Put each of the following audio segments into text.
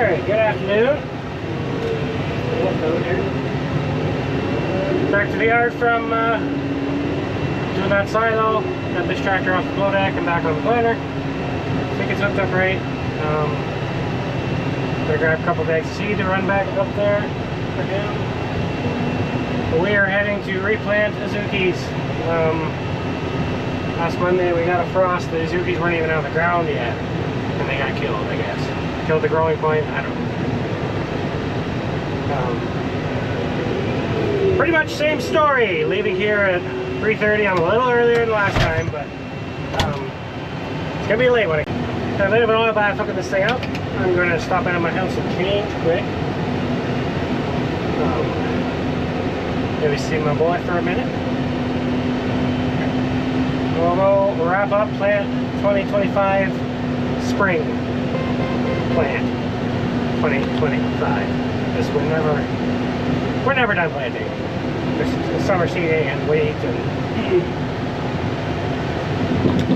Alright, good afternoon. Back to the yard from doing that silo. Got this tractor off the blow deck and back on the planter. I think it's hooked up right. Gonna grab a couple bags of seed to run back up there for him. But we are heading to replant azukis. Last Monday we got a frost. The azukis weren't even on the ground yet. And they got killed, I guess. Killed the growing point, I don't know. Pretty much same story. Leaving here at 3:30. I'm a little earlier than last time, but it's gonna be late when I have a bit of an oil bath hooking this thing up. I'm gonna stop out of my house and change quick. Maybe see my boy for a minute. We'll wrap up plant 2025 spring plant 2025. Because we're never done planting. There's summer seeding and wheat and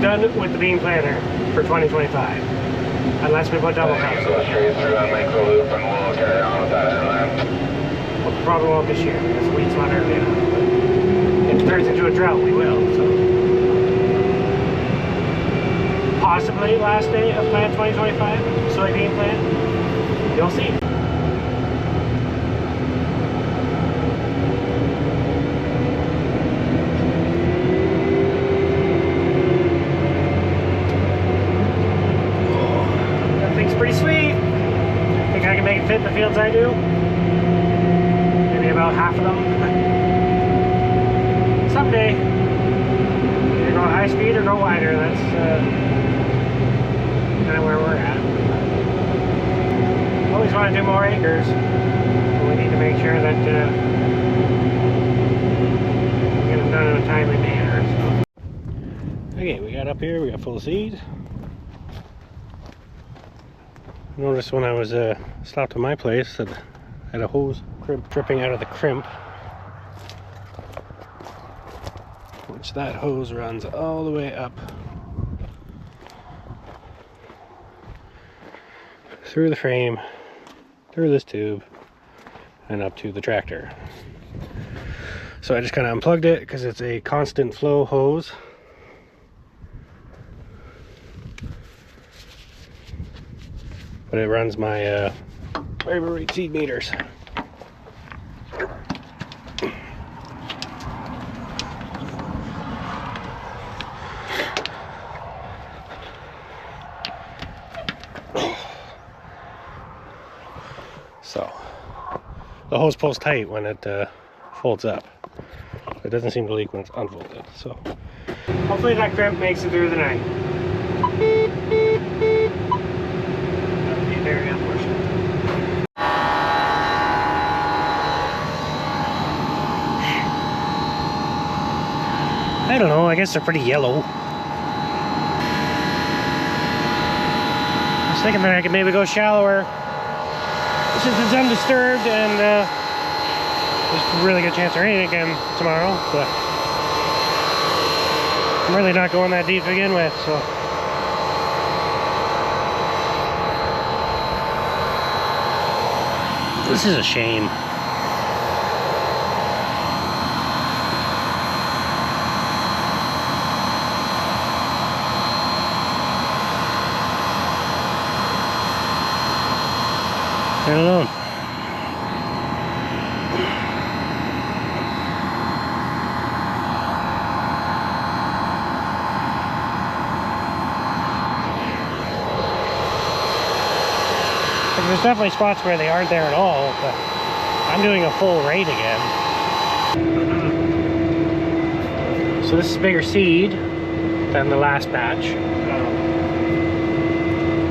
done with the bean planter for 2025. Unless we put double crops. Go straight through and make the loop and we'll carry on with that inland. Well, probably won't this year because wheat's not early enough. But if it turns into a drought, we will. So possibly last day of plant 2025 soybean plant. You'll see. Pretty sweet. Think I can make it fit in the fields I do. Maybe about half of them. Someday, either go high speed or go wider. That's kind of where we're at. Always want to do more acres. But we need to make sure that we get them done in a timely manner. So. Okay, we got up here. We got full of seed. Noticed when I was stopped at my place that I had a hose crimp dripping out of the crimp, which that hose runs all the way up through the frame, through this tube, and up to the tractor. So I just kind of unplugged it because it's a constant flow hose. But it runs my variable rate seed meters. So the hose pulls tight when it folds up. It doesn't seem to leak when it's unfolded. So hopefully that crimp makes it through the night. Very unfortunate. I don't know, I guess they're pretty yellow. I was thinking that I could maybe go shallower since it's undisturbed and there's a really good chance of raining again tomorrow, but I'm really not going that deep to begin with, so. This is a shame. I don't know. There's definitely spots where they aren't there at all, but I'm doing a full rate again. So this is bigger seed than the last batch.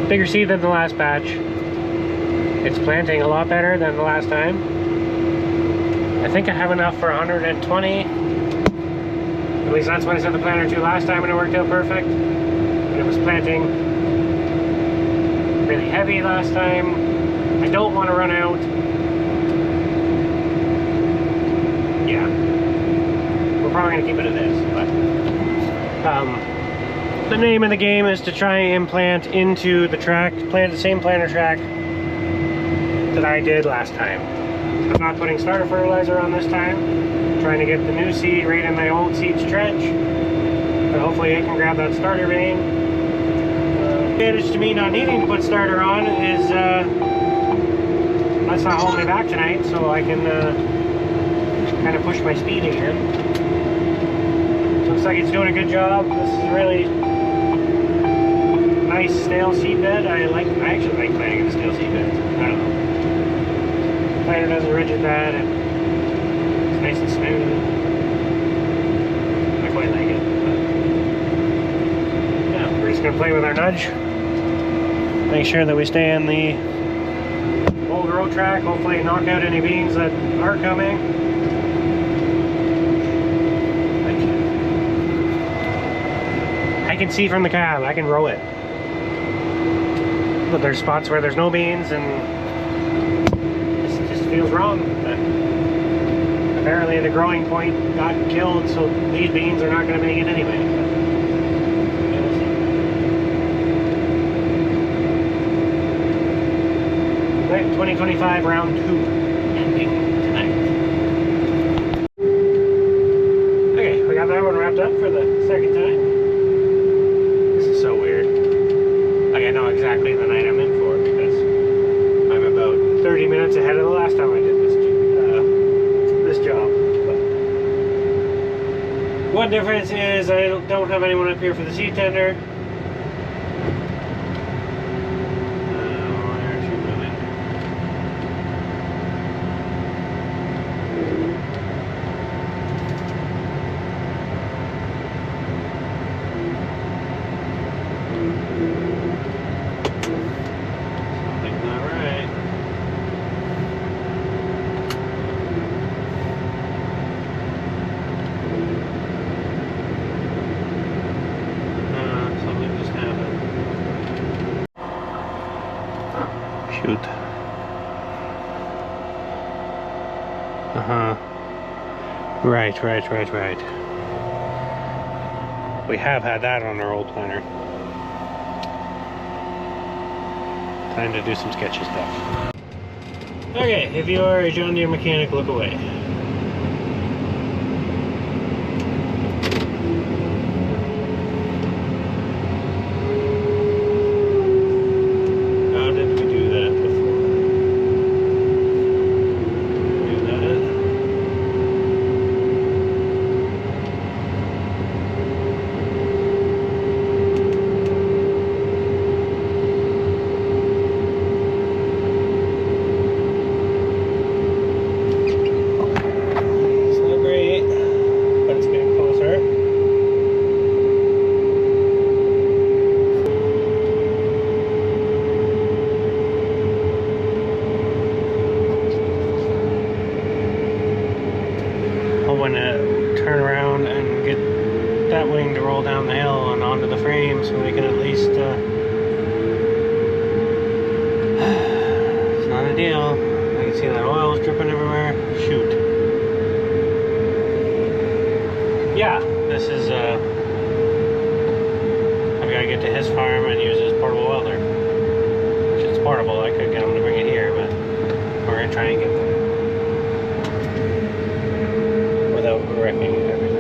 Bigger seed than the last batch. It's planting a lot better than the last time. I think I have enough for 120. At least that's what I set the planter to last time and it worked out perfect. And it was planting really heavy last time. I don't want to run out. Yeah. We're probably going to keep it at this, but the name of the game is to try and implant into the track, plant the same planter track that I did last time. I'm not putting starter fertilizer on this time. I'm trying to get the new seed right in my old seed's trench. But hopefully it can grab that starter vein. Advantage to me not needing to put starter on is that's not holding me back tonight, so I can kind of push my speed again. Looks like it's doing a good job. This is a really nice stale seed bed. I actually like planting in stale seed beds. I don't know. Planter does a rigid bed and it's nice and smooth. I quite like it. But yeah, we're just gonna play with our nudge. Make sure that we stay in the old road track. Hopefully knock out any beans that are coming. I can see from the cab. I can row it. But there's spots where there's no beans and it just feels wrong. But apparently the growing point got killed, so these beans are not going to make it anyway. But 2025 round 2 ending tonight. Okay, we got that one wrapped up for the second time. This is so weird. Like I know exactly the night I'm in for because I'm about 30 minutes ahead of the last time I did this job. But one difference is I don't have anyone up here for the seed tender. Shoot. Right. We have had that on our old planner. Time to do some sketchy stuff. Okay, if you are a John Deere mechanic, look away. Turn around and get that wing to roll down the hill and onto the frame so we can at least it's not a deal. I can see that oil's dripping everywhere. Shoot. Yeah, this is I've got to get to his farm and use his portable welder, which is portable. I could get him to bring it here, but we're gonna try and get there without wrecking everything.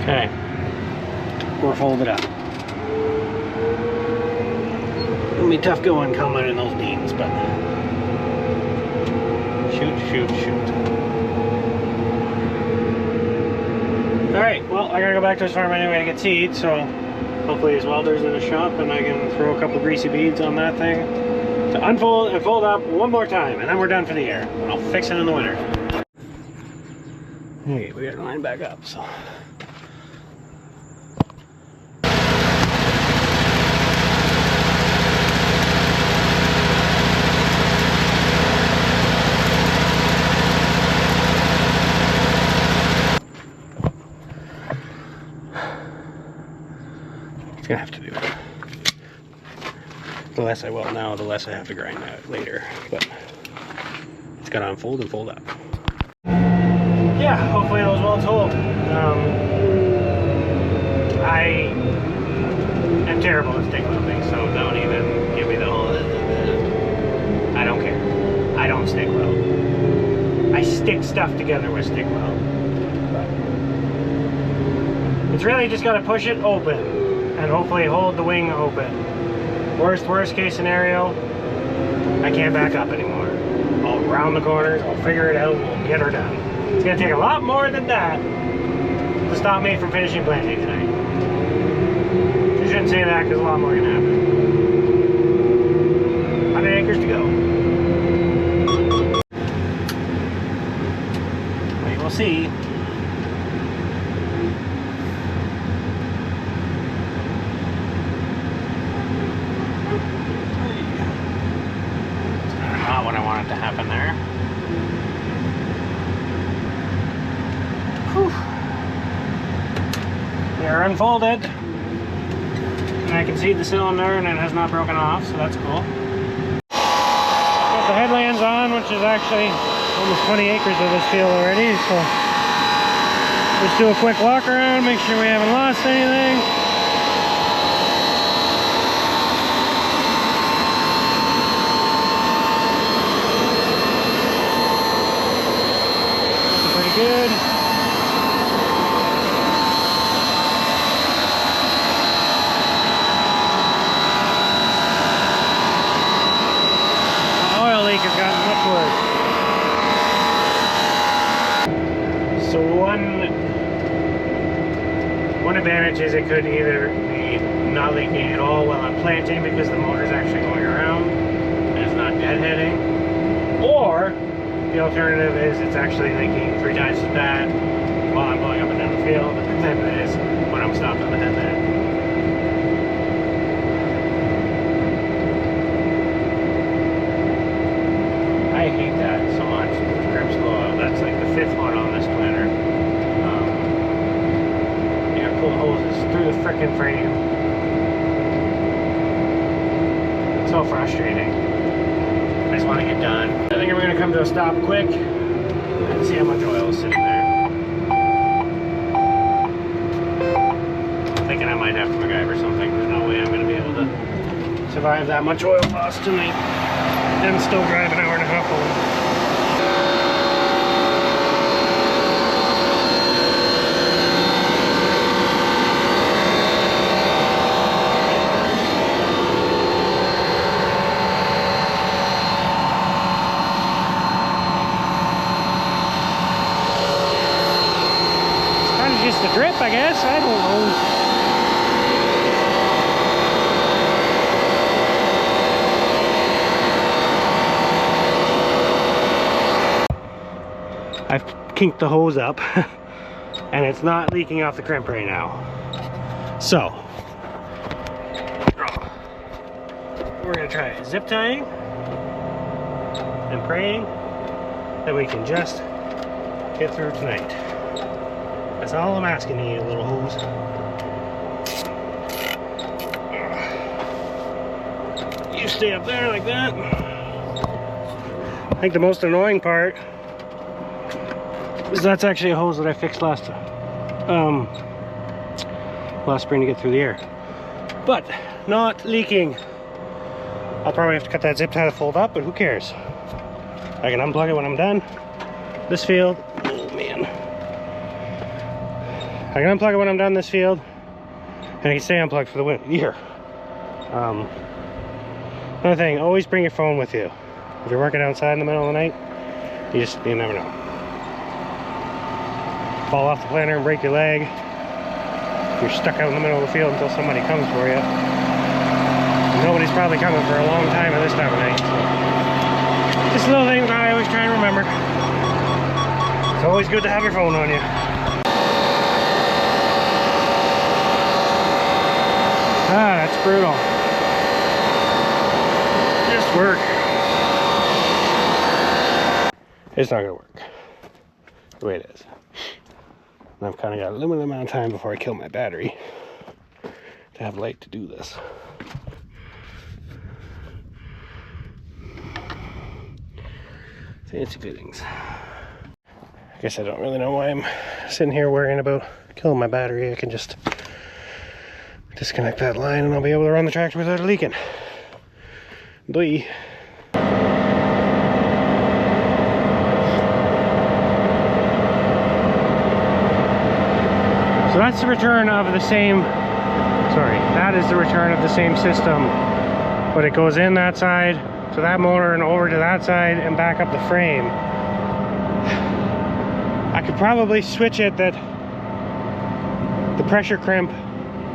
Okay, we're folded up. It'll be tough going coming in those beans, but shoot. Alright, well, I gotta go back to his farm anyway to get seed, so hopefully his welder's in the shop and I can throw a couple greasy beads on that thing to unfold and fold up one more time, and then we're done for the year. And I'll fix it in the winter. Okay, we got to line back up, so. It's gonna have to do it. The less I will now, the less I have to grind out later. But it's gotta unfold and fold up. Yeah, hopefully it was well told. I am terrible at stick welding, so don't even give me the whole. I don't care. I don't stick weld. I stick stuff together with stick weld. But it's really just gotta push it open and hopefully hold the wing open. Worst case scenario, I can't back up anymore. I'll round the corners, I'll figure it out, we'll get her done. It's gonna take a lot more than that to stop me from finishing planting tonight. I shouldn't say that because a lot more can happen. 100 acres to go. We will see. Not what I wanted to happen there. Whew. They are unfolded. And I can see the cylinder and it has not broken off, so that's cool. Got the headlands on, which is actually almost 20 acres of this field already, so let's do a quick walk around, make sure we haven't lost anything. Good. The oil leak has gotten much worse. So one advantage is it could either be not leaking at all while I'm planting because the motor's actually going around and it's not deadheading, or the alternative is it's actually leaking 3 times as bad while I'm going up and down the field than it is when I'm stopped on the deadhead. I hate that so much. The grips go out. That's like the 5th one on this planter. You gotta pull hoses through the frickin' frame. It's so frustrating. I just want to get done. I think we're going to come to a stop quick and see how much oil is sitting there. I'm thinking I might have to MacGyver something. There's no way I'm going to be able to survive that much oil loss tonight. And still drive an hour and a half home. Just the grip, I guess. I don't know. I've kinked the hose up and it's not leaking off the crimp right now. So we're gonna try zip tying and praying that we can just get through tonight. That's all I'm asking of you, little hose. You stay up there like that. I think the most annoying part is that's actually a hose that I fixed last spring to get through the air. But not leaking. I'll probably have to cut that zip tie to fold up, but who cares? I can unplug it when I'm done. This field, oh man. I can unplug it when I'm done this field, and I can stay unplugged for the year. Another thing, always bring your phone with you. If you're working outside in the middle of the night, you never know. Fall off the planter and break your leg. You're stuck out in the middle of the field until somebody comes for you. And nobody's probably coming for a long time at this time of night. So. Just a little thing that I always try and remember. It's always good to have your phone on you. Ah, that's brutal. Just work. It's not gonna work the way it is. And I've kind of got a limited amount of time before I kill my battery. to have light to do this. Fancy fittings. I guess I don't really know why I'm sitting here worrying about killing my battery. I can just disconnect that line and I'll be able to run the tractor without it leaking. Bye. So that's the return of the same, that is the return of the same system, but it goes in that side to that motor and over to that side and back up the frame. I could probably switch it that the pressure crimp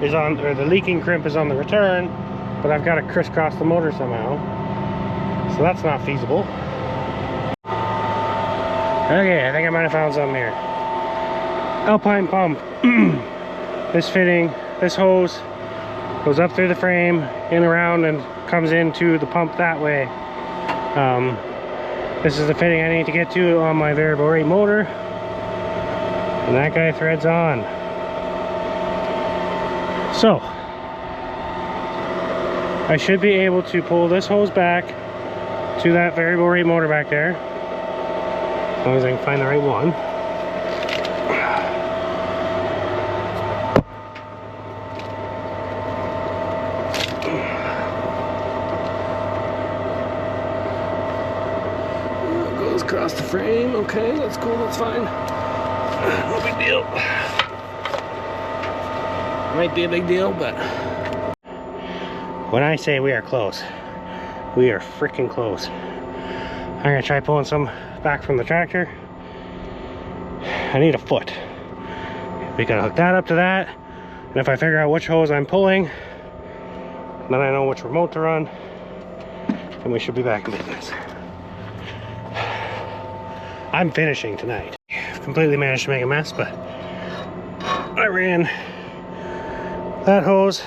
is on, or the leaking crimp is on the return, but I've got to crisscross the motor somehow, so that's not feasible. Okay, I think I might have found something here. Alpine pump. This fitting, this hose goes up through the frame, in around, and comes into the pump that way. This is the fitting I need to get to on my variable rate motor, and that guy threads on. So I should be able to pull this hose back to that variable rate motor back there, as long as I can find the right one. Across the frame. Okay, that's cool, that's fine. No big deal. Might be a big deal, but when I say we are close, we are freaking close. I'm gonna try pulling some back from the tractor. I need a foot. We gotta hook that up to that, and if I figure out which hose I'm pulling, then I know which remote to run, and we should be back in business. I'm finishing tonight. I've completely managed to make a mess, but I ran that hose,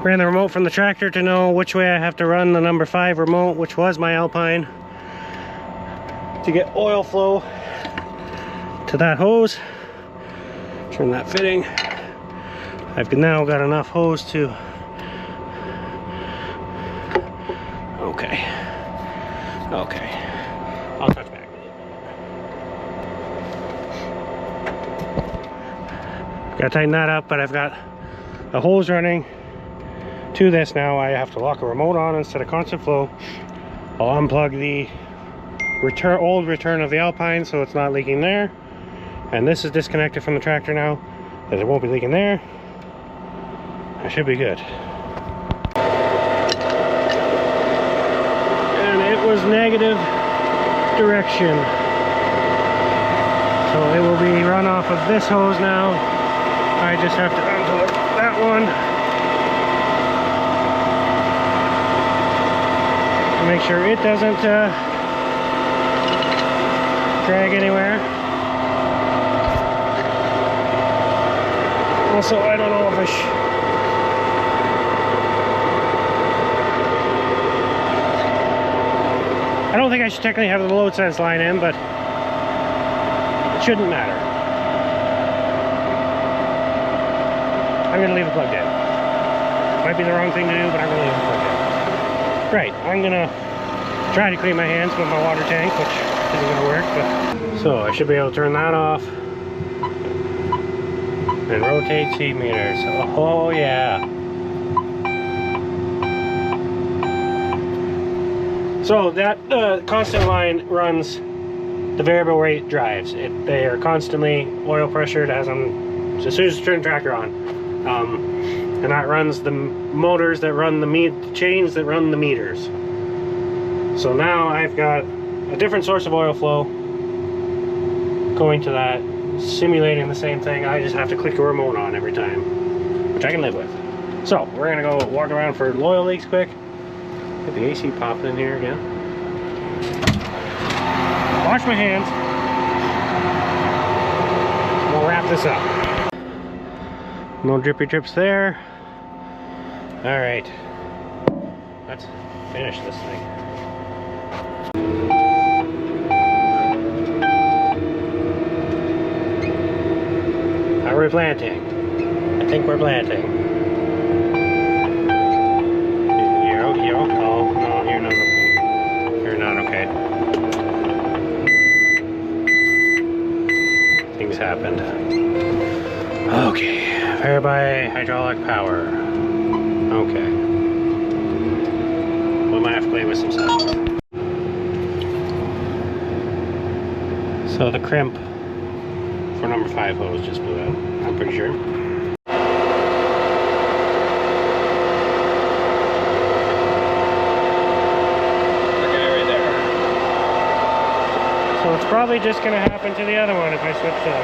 ran the remote from the tractor to know which way I have to run the number 5 remote, which was my Alpine, to get oil flow to that hose. Turn that fitting. I've now got enough hose to, okay, I'll touch back. Gotta tighten that up, but I've got a hose running to this now. I have to lock a remote on instead of constant flow. I'll unplug the old return of the Alpine so it's not leaking there. And this is disconnected from the tractor now, that it won't be leaking there. I should be good. And it was negative direction. So it will be run off of this hose now. I just have to unplug that one to make sure it doesn't drag anywhere. Also, I don't know if I don't think I should technically have the load sense line in, but it shouldn't matter. I'm going to leave it plugged in. Might be the wrong thing to do, but I'm going to leave it plugged in. Right, I'm going to try to clean my hands with my water tank, which isn't going to work. But so I should be able to turn that off and rotate speed meters. Oh yeah. So that constant line runs the variable rate drives. They are constantly oil pressured as soon as you turn the tractor on. And that runs the motors that run the chains that run the meters. So now I've got a different source of oil flow going to that, simulating the same thing. I just have to click a remote on every time, which I can live with. So we're gonna go walk around for oil leaks quick. Get the AC popping in here again. Wash my hands. We'll wrap this up. No drippy drips there. All right, let's finish this thing. Are we planting? I think we're planting. You're not okay. You're not okay. Things happened. Okay. Powered by hydraulic power. Okay. We might have to play with some stuff. So the crimp for number 5 hose just blew out, I'm pretty sure. So it's probably just going to happen to the other one if I switch them.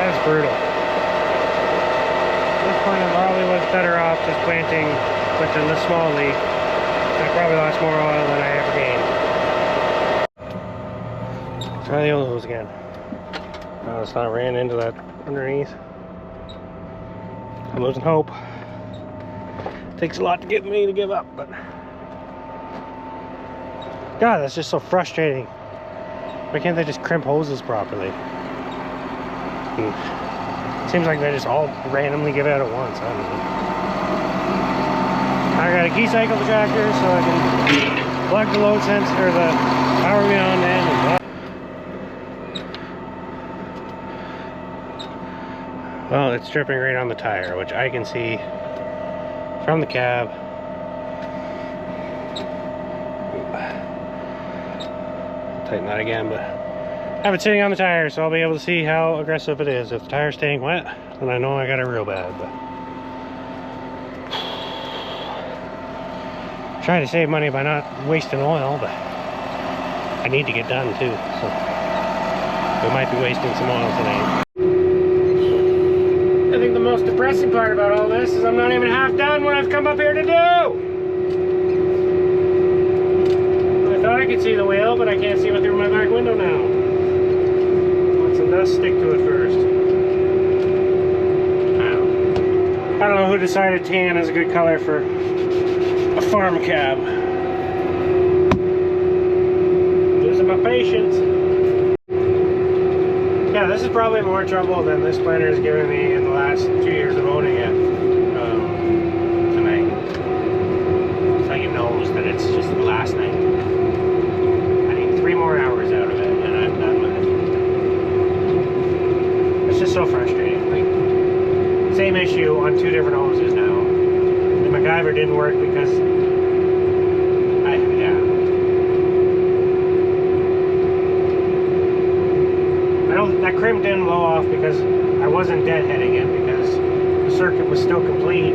That's brutal. At this point I probably was better off just planting within the small leak. I probably lost more oil than I ever gained. Try the old hose again. Oh, it's not ran into that underneath. I'm losing hope. Takes a lot to get me to give up, but God, that's just so frustrating. Why can't they just crimp hoses properly? It seems like they just all randomly give out at once. I don't know. I gotta key cycle the tractor so I can plug the load sensor or the power beyond in and well, it's dripping right on the tire, which I can see from the cab. Tighten that again, but I have it sitting on the tire, so I'll be able to see how aggressive it is. If the tire's staying wet, then I know I got it real bad. But I'm trying to save money by not wasting oil, but I need to get done too, so we might be wasting some oil today. I think the most depressing part about all this is I'm not even half done what I've come up here to do. I thought I could see the wheel, but I can't see it through my back window now. Let some dust stick to it first. I don't know who decided tan is a good color for a farm cab. Losing my patience. Yeah, this is probably more trouble than this planter has given me in the last 2 years of owning it. Tonight. It's like it knows that it's just the last night. I need 3 more hours out of it and I'm done with it. It's just so frustrating. Like, same issue on 2 different hoses now. The MacGyver didn't work because that crimp didn't blow off because I wasn't deadheading it, because the circuit was still complete,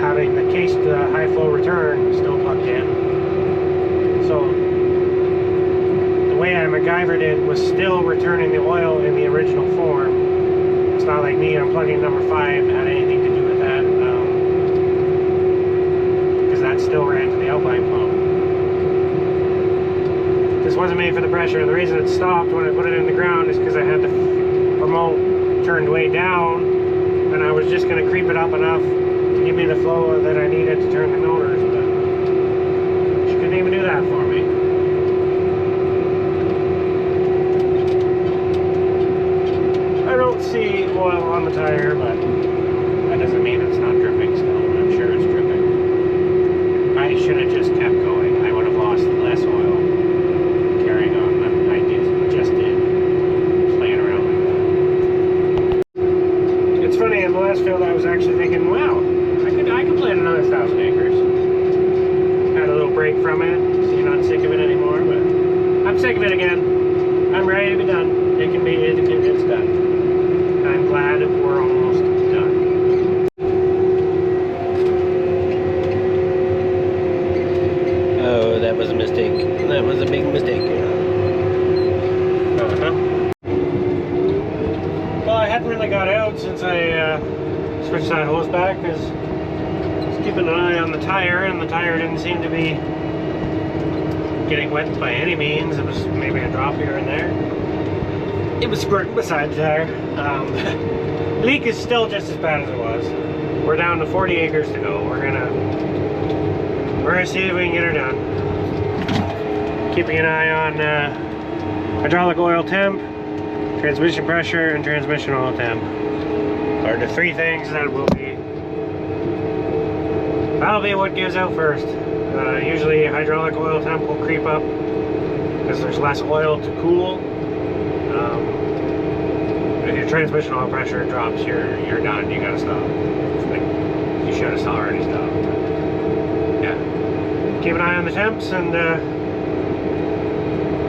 having the case to high flow return still plugged in. So the way I MacGyvered it was still returning the oil in the original form. It's not like me unplugging number 5 had anything to do with that, because that still ran to the outline pump. This wasn't made for the pressure. The reason it stopped when I put it in the ground is because I had the remote turned way down, and I was just going to creep it up enough to give me the flow that I needed to turn the motors, but she couldn't even do that for me. I don't see oil on the tire, but that doesn't mean it's not dripping still. I'm sure it's dripping. I should have just kept going. I would have lost less oil carrying on than I just did, playing around like that. It's funny, in the last field I was actually thinking, wow, I could plant another 1,000 acres. Had a little break from it, so you're not sick of it anymore, but I'm sick of it again. I'm ready to be done. It's done. I'm glad we're almost done. Oh, that was a mistake. That was a big mistake. Well, I hadn't really got out since I switched that hose back, because I was keeping an eye on the tire, and the tire didn't seem to be getting wet by any means. It was maybe a drop here and there. It was squirting beside the tire. Leak is still just as bad as it was. We're down to 40 acres to go. We're gonna see if we can get her done. Keeping an eye on hydraulic oil temp, transmission pressure, and transmission oil temp. Or are the three things that will be. That'll be what gives out first. Usually hydraulic oil temp will creep up because there's less oil to cool. If your transmission oil pressure drops, you're done. You gotta stop. Like, you should have already stopped. Yeah. Keep an eye on the temps, and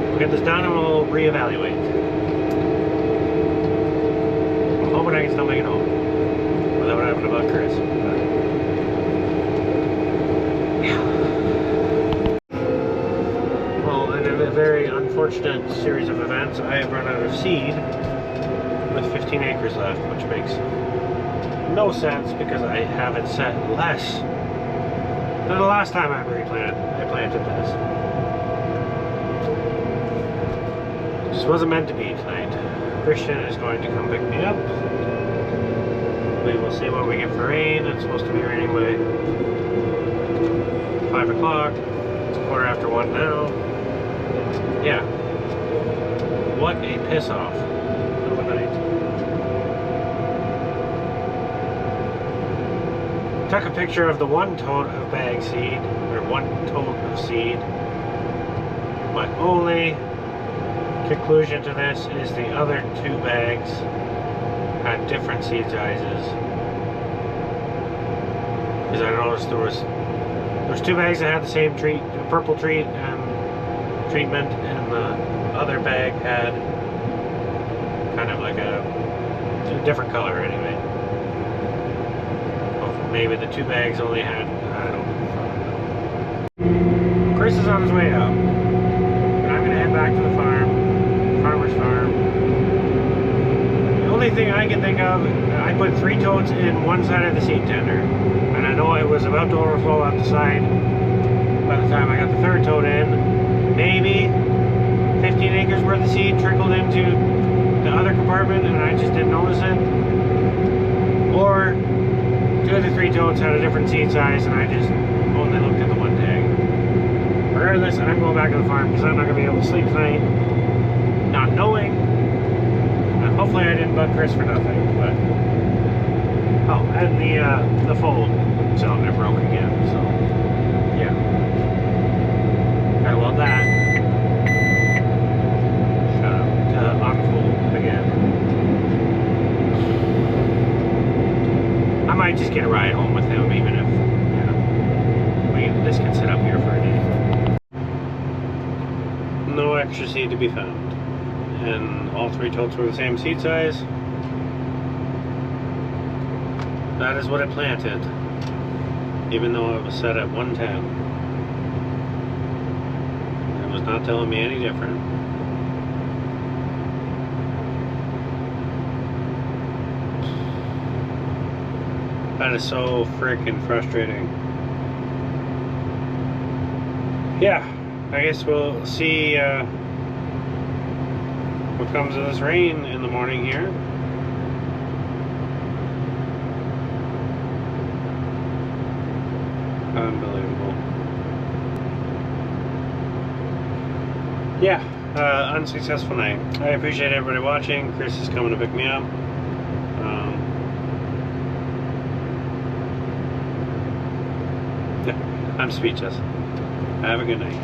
we'll get this done, and we'll reevaluate. I'm hoping I can still make it home without having to bug Chris. Well, in a very unfortunate series of events, I have run out of seed with 15 acres left, which makes no sense because I have it set less than the last time I planted this. This wasn't meant to be tonight. Christian is going to come pick me up. We will see what we get for rain. It's supposed to be raining by 5 o'clock. It's 1:15 now. Yeah. What a piss off of a night. Took a picture of the one tote of bag seed, or one tote of seed. My only conclusion to this is the other two bags had different seed sizes. Because I noticed there was two bags that had the same treat, a purple treat and treatment, and the other bag had kind of like a different color anyway. Or maybe the two bags only had, I don't know. Chris is on his way out, and I'm gonna head back to the farmer's farm. The only thing I can think of, I put 3 totes in one side of the seed tender, and I know it was about to overflow out the side by the time I got the third tote in. Maybe 15 acres worth of seed trickled into the other compartment and I just didn't notice it. Or 2 of the 3 totes had a different seed size and I just only looked at the one tag. Regardless, I'm going back to the farm because I'm not going to be able to sleep tonight not knowing. And hopefully I didn't bug Chris for nothing. But oh, and the fold cylinder broke again, so yeah. Gotta weld that. Shut up. Unfold again. I might just get a ride home with him, even if, this can sit up here for a day. No extra seed to be found. And all 3 totes were the same seed size. That is what I planted, even though it was set at 110. It was not telling me any different. That is so freaking frustrating. Yeah, I guess we'll see what comes of this rain in the morning here. Unbelievable. Yeah, unsuccessful night. I appreciate everybody watching. Chris is coming to pick me up. Yeah, I'm speechless. Have a good night.